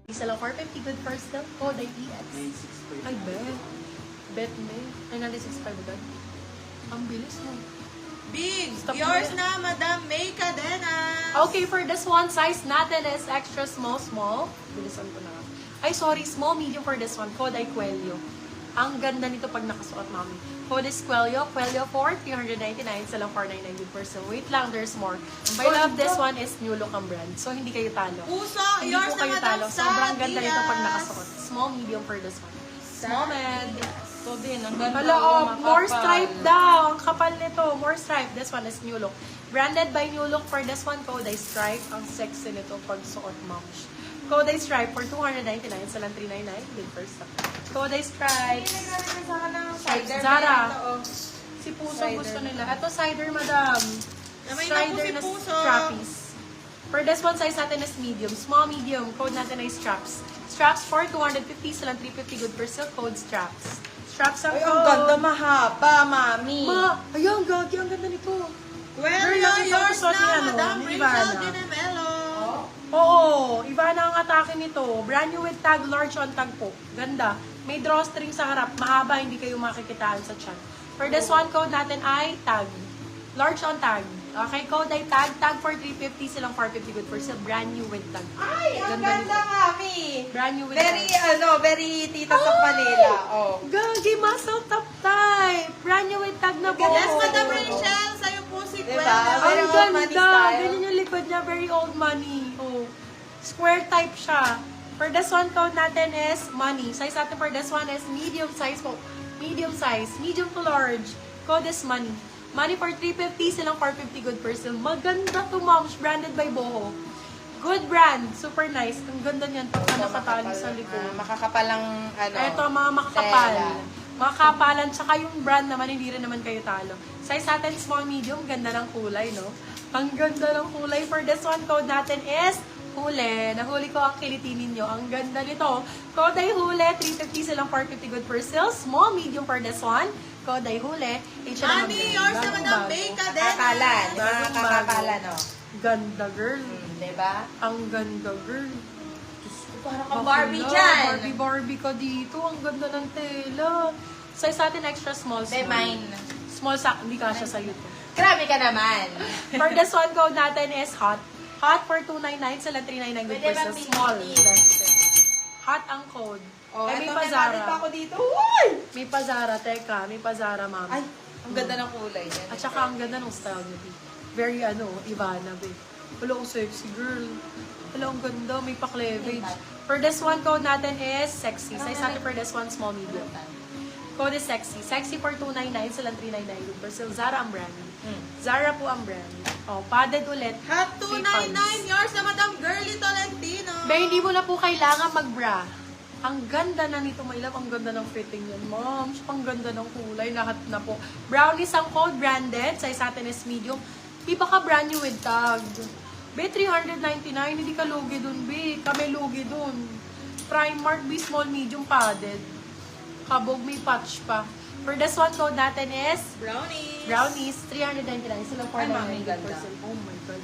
Isa lang 450 good first step. Code IEX. Ay, bet. Bet me. 965 agad. Ang bilis mo. Big! Stop Yours mo na, Madam May Cadenas! Okay, for this one, size natin is extra small. Bilisan ko na. Ay, sorry, small, medium for this one. Code ay Cuello. Ang ganda nito pag nakasuot, mami. Code is Cuello. Cuello for 399. Isa lang 499 per person. Wait lang, there's more. I love this one is New Look ang brand. So, hindi kayo talo. Puso! Hindi Yours po na, kayo Madam talo. Sobrang ganda Diaz. nito pag nakasuot. Small, medium for this one. Small, med. Ito din, ang ganda. Hala, oh, makapal. more stripe daw. Ang kapal nito. More stripe. This one is New Look. Branded by New Look for this one. Code ay Stripe. Ang sexy nito pag suot, moms. Code ay Stripe for 299. Sa lang 399. Good first step. Code ay Stripe. Zara. Si Puso Cider. gusto nila. Ito cider, madam. May Cider naku si na Puso. strappies. For this one, size natin is medium. Small, medium. Code natin ay straps. Straps for 250. Sa lang 350. Good for silk. Code straps. Straps ang Ay, code. ang ganda mahaba, mami. Ayun, gagi. Ang ganda nito. Well, Girl, lagi sa yours kusot na, ni, ano, Madam ni Rachel Ivana. Ginemelo. Oo, iba na ang atake nito. Brand new with tag, large on tag po. Ganda. May drawstring sa harap. Mahaba, hindi kayo makikitaan sa chan. For this one, code natin ay tag. Large on tag. Okay, code ay tag. Tag for 350, silang 450 good for sale. Brand new with tag. Ay, ang Ganda ganda, mami. Brand new with Very, tag. very tita sa Manila. Oh. Gagi, muscle top type. Brand new with tag na po. Yes, Madam Rachel, sa'yo po si Diba? Gwen. Very Ang old money ganda. style. Ganyan yung likod niya. Very old money. Oh. Square type siya. For this one, code natin is money. Size natin for this one is medium size po. Medium size. Medium to large. Code is money. Money for 350, silang 450 good person. Maganda to, moms. Branded by Boho. Good brand. Super nice. Ang ganda niyan. Pag nakatali sa likod. Makakapalang ano. Ito, mga makakapal. tela. Mga kapalan, tsaka yung brand naman, hindi rin naman kayo talo. Size natin, small, medium, ganda ng kulay, no? Ang ganda ng kulay. For this one, code natin is huli. Nahuli ko ang kiliti ninyo. Ang ganda nito. Code ay huli, 350 silang 450 good for sale. Small, medium for this one. Code ay huli. Mami, yours na, Madam May Cadenas. Kakapalan. Mga Bagong kakapalan, bago. oh. Ganda, girl. Diba? Ang ganda, girl. Parang kang Barbie dyan. Barbie ka dito. Ang ganda ng tela. Size natin extra small. Hindi, mine. Small sa, hindi kasha sa YouTube. Grabe ka naman. For this one, code natin is hot. Hot for 299, sila 399 good Pwede for bang small. pilitin? Hot ang code. Oh, Eh, may eto, pa may palit pa Zara. ako dito. Uy! May pa Zara, teka. May pa Zara, ma'am. Ay, ang ganda ng kulay. At saka ang ganda ng style niya, babe. Very, Ivana, babe. Wala, ang sexy girl. Wala, ang ganda. May pa-cleavage. For this one, code natin is sexy. Size natin for this one, small, medium. Code is sexy. Sexy for 299, silang 399 good for sale. Zara ang brand. Zara po ang brand. Oh, padded ulit. Hot Three 299, pants. yours na, Madam Girly Tolentino. Ba, hindi mo na po kailangan mag-bra. Ang ganda na nito, my love. Ang ganda ng fitting yan, mom. Ang ganda ng kulay. Lahat na po. Brownies ang code, branded. Size natin is medium. Di ba ka brand new with tag? Be, 399. Hindi ka lugi dun, be. Kami lugi dun. Primark, be, small, medium, padded. Kabog, may patch pa. For this one, code natin is Brownies. brownies, 399. Sila Ay, mami, 499 ganda. percent. Oh my God,